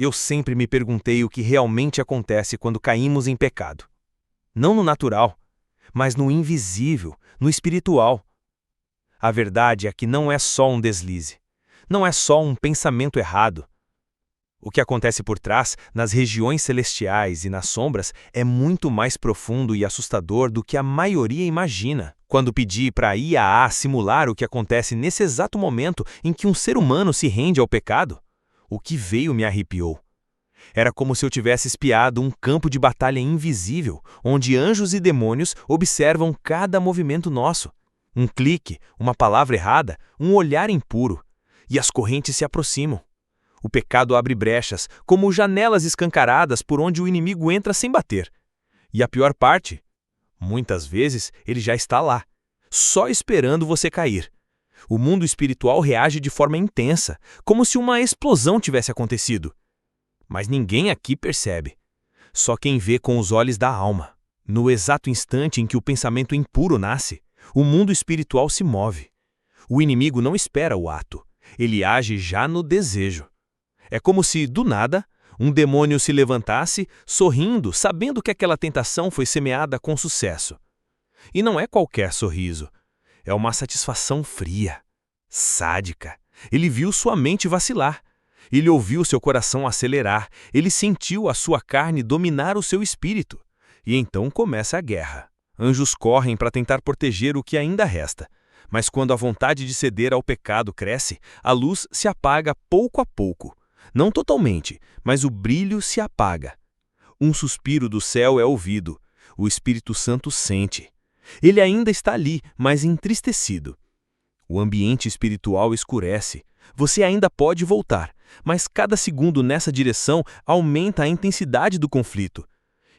Eu sempre me perguntei o que realmente acontece quando caímos em pecado. Não no natural, mas no invisível, no espiritual. A verdade é que não é só um deslize. Não é só um pensamento errado. O que acontece por trás, nas regiões celestiais e nas sombras, é muito mais profundo e assustador do que a maioria imagina. Quando pedi para a IAA simular o que acontece nesse exato momento em que um ser humano se rende ao pecado, o que veio me arrepiou. Era como se eu tivesse espiado um campo de batalha invisível, onde anjos e demônios observam cada movimento nosso. Um clique, uma palavra errada, um olhar impuro. E as correntes se aproximam. O pecado abre brechas, como janelas escancaradas por onde o inimigo entra sem bater. E a pior parte? Muitas vezes ele já está lá, só esperando você cair. O mundo espiritual reage de forma intensa, como se uma explosão tivesse acontecido. Mas ninguém aqui percebe. Só quem vê com os olhos da alma. No exato instante em que o pensamento impuro nasce, o mundo espiritual se move. O inimigo não espera o ato, ele age já no desejo. É como se, do nada, um demônio se levantasse, sorrindo, sabendo que aquela tentação foi semeada com sucesso. E não é qualquer sorriso. É uma satisfação fria, sádica. Ele viu sua mente vacilar. Ele ouviu seu coração acelerar. Ele sentiu a sua carne dominar o seu espírito. E então começa a guerra. Anjos correm para tentar proteger o que ainda resta. Mas quando a vontade de ceder ao pecado cresce, a luz se apaga pouco a pouco. Não totalmente, mas o brilho se apaga. Um suspiro do céu é ouvido. O Espírito Santo sente. Ele ainda está ali, mas entristecido. O ambiente espiritual escurece. Você ainda pode voltar, mas cada segundo nessa direção aumenta a intensidade do conflito.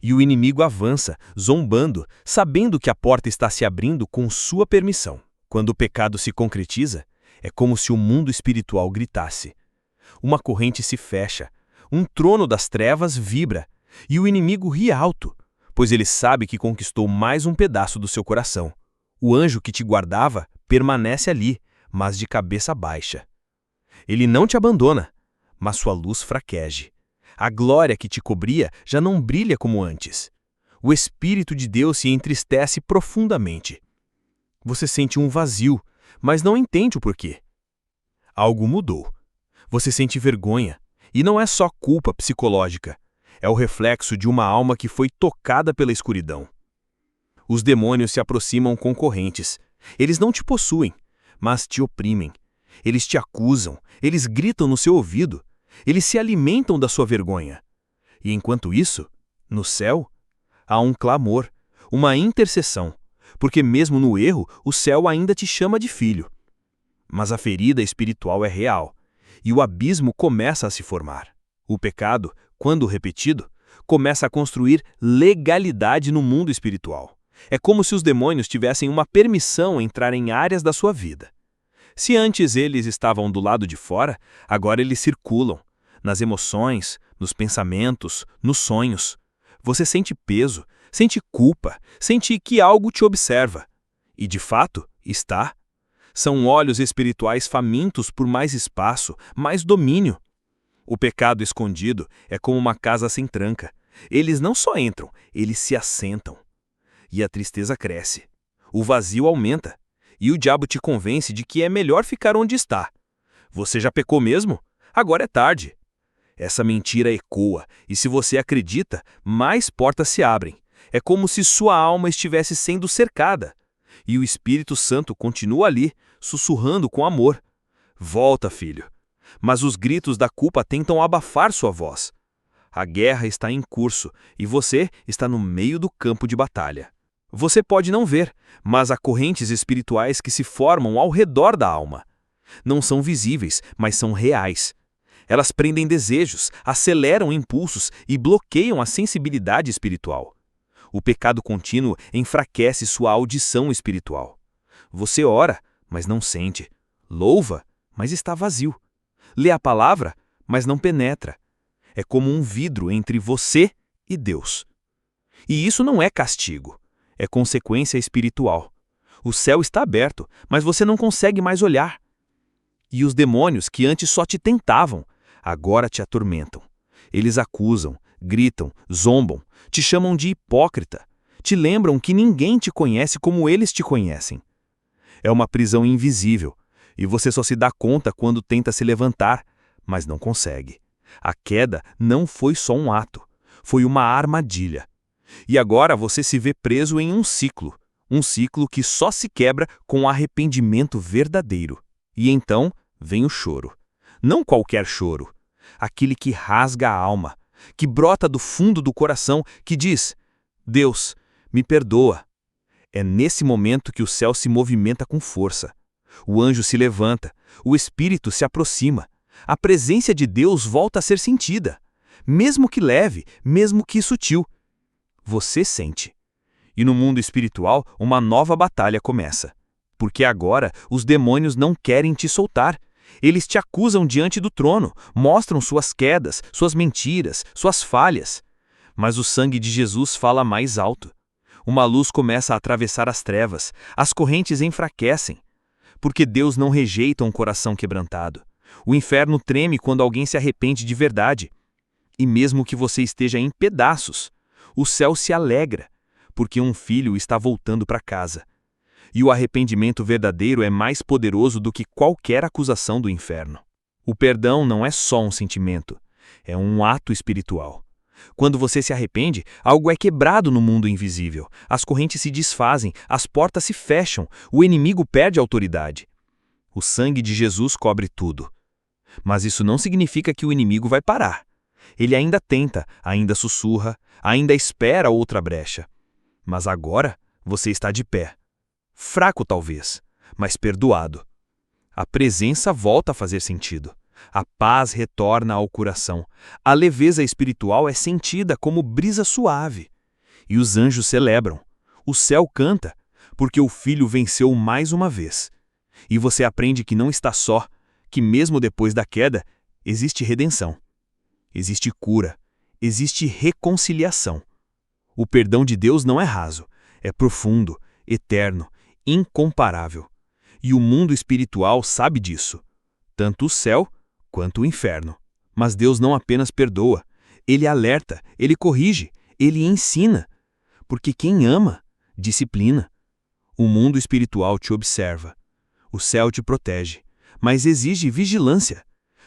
E o inimigo avança, zombando, sabendo que a porta está se abrindo com sua permissão. Quando o pecado se concretiza, é como se o mundo espiritual gritasse. Uma corrente se fecha, um trono das trevas vibra, e o inimigo ri alto, pois ele sabe que conquistou mais um pedaço do seu coração. O anjo que te guardava permanece ali, mas de cabeça baixa. Ele não te abandona, mas sua luz fraquege. A glória que te cobria já não brilha como antes. O Espírito de Deus se entristece profundamente. Você sente um vazio, mas não entende o porquê. Algo mudou. Você sente vergonha, e não é só culpa psicológica. É o reflexo de uma alma que foi tocada pela escuridão. Os demônios se aproximam com correntes. Eles não te possuem, mas te oprimem. Eles te acusam, eles gritam no seu ouvido. Eles se alimentam da sua vergonha. E enquanto isso, no céu, há um clamor, uma intercessão, porque mesmo no erro, o céu ainda te chama de filho. Mas a ferida espiritual é real, e o abismo começa a se formar. O pecado, quando repetido, começa a construir legalidade no mundo espiritual. É como se os demônios tivessem uma permissão entrar em áreas da sua vida. Se antes eles estavam do lado de fora, agora eles circulam, nas emoções, nos pensamentos, nos sonhos. Você sente peso, sente culpa, sente que algo te observa. E de fato, está. São olhos espirituais famintos por mais espaço, mais domínio. O pecado escondido é como uma casa sem tranca. Eles não só entram, eles se assentam. E a tristeza cresce. O vazio aumenta. E o diabo te convence de que é melhor ficar onde está. Você já pecou mesmo? Agora é tarde. Essa mentira ecoa, e se você acredita, mais portas se abrem. É como se sua alma estivesse sendo cercada. E o Espírito Santo continua ali, sussurrando com amor. Volta, filho. Mas os gritos da culpa tentam abafar sua voz. A guerra está em curso e você está no meio do campo de batalha. Você pode não ver, mas há correntes espirituais que se formam ao redor da alma. Não são visíveis, mas são reais. Elas prendem desejos, aceleram impulsos e bloqueiam a sensibilidade espiritual. O pecado contínuo enfraquece sua audição espiritual. Você ora, mas não sente. Louva, mas está vazio. Lê a palavra, mas não penetra. É como um vidro entre você e Deus. E isso não é castigo, é consequência espiritual. O céu está aberto, mas você não consegue mais olhar. E os demônios que antes só te tentavam, agora te atormentam. Eles acusam, gritam, zombam, te chamam de hipócrita, te lembram que ninguém te conhece como eles te conhecem. É uma prisão invisível, e você só se dá conta quando tenta se levantar, mas não consegue. A queda não foi só um ato, foi uma armadilha. E agora você se vê preso em um ciclo que só se quebra com arrependimento verdadeiro. E então vem o choro. Não qualquer choro, aquele que rasga a alma, que brota do fundo do coração, que diz: Deus, me perdoa. É nesse momento que o céu se movimenta com força. O anjo se levanta, o Espírito se aproxima. A presença de Deus volta a ser sentida, mesmo que leve, mesmo que sutil. Você sente. E no mundo espiritual, uma nova batalha começa. Porque agora os demônios não querem te soltar. Eles te acusam diante do trono, mostram suas quedas, suas mentiras, suas falhas. Mas o sangue de Jesus fala mais alto. Uma luz começa a atravessar as trevas, as correntes enfraquecem. Porque Deus não rejeita um coração quebrantado. O inferno treme quando alguém se arrepende de verdade. E mesmo que você esteja em pedaços, o céu se alegra, porque um filho está voltando para casa. E o arrependimento verdadeiro é mais poderoso do que qualquer acusação do inferno. O perdão não é só um sentimento, é um ato espiritual. Quando você se arrepende, algo é quebrado no mundo invisível. As correntes se desfazem, as portas se fecham, o inimigo perde a autoridade. O sangue de Jesus cobre tudo. Mas isso não significa que o inimigo vai parar. Ele ainda tenta, ainda sussurra, ainda espera outra brecha. Mas agora você está de pé. Fraco talvez, mas perdoado. A presença volta a fazer sentido. A paz retorna ao coração. A leveza espiritual é sentida como brisa suave. E os anjos celebram. O céu canta, porque o Filho venceu mais uma vez. E você aprende que não está só, que mesmo depois da queda, existe redenção. Existe cura. Existe reconciliação. O perdão de Deus não é raso, é profundo, eterno, incomparável. E o mundo espiritual sabe disso. Tanto o céu quanto o inferno. Mas Deus não apenas perdoa, Ele alerta, Ele corrige, Ele ensina. Porque quem ama, disciplina. O mundo espiritual te observa. O céu te protege, mas exige vigilância.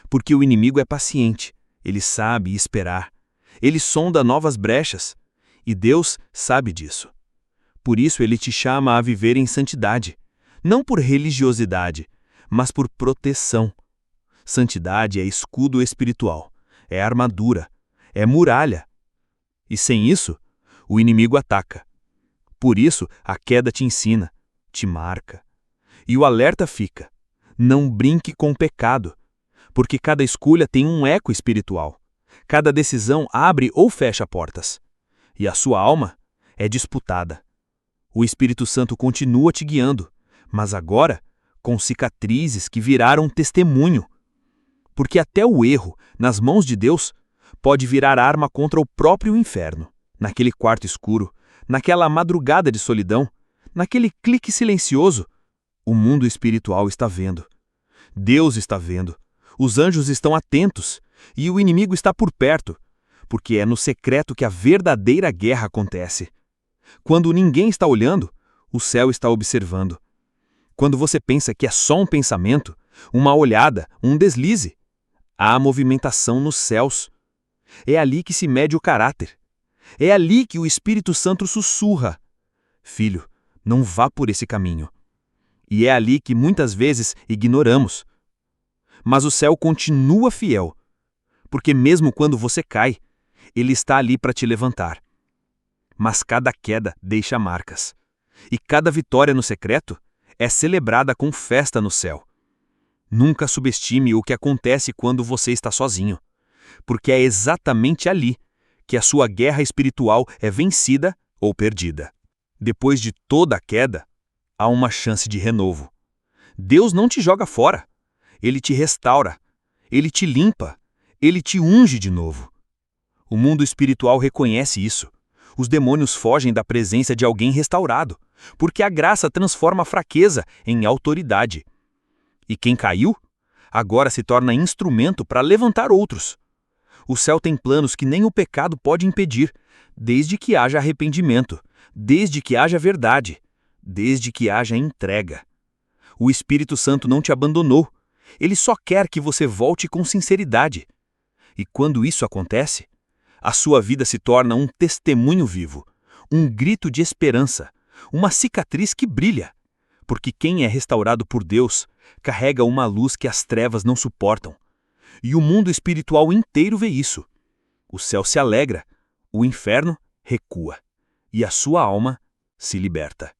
Porque o inimigo é paciente, ele sabe esperar. Ele sonda novas brechas. E Deus sabe disso. Por isso Ele te chama a viver em santidade. Não por religiosidade, mas por proteção. Santidade é escudo espiritual, é armadura, é muralha. E sem isso, o inimigo ataca. Por isso, a queda te ensina, te marca. E o alerta fica: não brinque com o pecado, porque cada escolha tem um eco espiritual. Cada decisão abre ou fecha portas. E a sua alma é disputada. O Espírito Santo continua te guiando, mas agora com cicatrizes que viraram testemunho. Porque até o erro, nas mãos de Deus, pode virar arma contra o próprio inferno. Naquele quarto escuro, naquela madrugada de solidão, naquele clique silencioso, o mundo espiritual está vendo. Deus está vendo. Os anjos estão atentos e o inimigo está por perto, porque é no secreto que a verdadeira guerra acontece. Quando ninguém está olhando, o céu está observando. Quando você pensa que é só um pensamento, uma olhada, um deslize, há movimentação nos céus. É ali que se mede o caráter. É ali que o Espírito Santo sussurra: Filho, não vá por esse caminho. E é ali que muitas vezes ignoramos. Mas o céu continua fiel, porque mesmo quando você cai, ele está ali para te levantar. Mas cada queda deixa marcas. E cada vitória no secreto é celebrada com festa no céu. Nunca subestime o que acontece quando você está sozinho, porque é exatamente ali que a sua guerra espiritual é vencida ou perdida. Depois de toda a queda, há uma chance de renovo. Deus não te joga fora. Ele te restaura. Ele te limpa. Ele te unge de novo. O mundo espiritual reconhece isso. Os demônios fogem da presença de alguém restaurado, porque a graça transforma a fraqueza em autoridade. E quem caiu, agora se torna instrumento para levantar outros. O céu tem planos que nem o pecado pode impedir, desde que haja arrependimento, desde que haja verdade, desde que haja entrega. O Espírito Santo não te abandonou. Ele só quer que você volte com sinceridade. E quando isso acontece, a sua vida se torna um testemunho vivo, um grito de esperança, uma cicatriz que brilha. Porque quem é restaurado por Deus carrega uma luz que as trevas não suportam. E o mundo espiritual inteiro vê isso. O céu se alegra, o inferno recua, e a sua alma se liberta.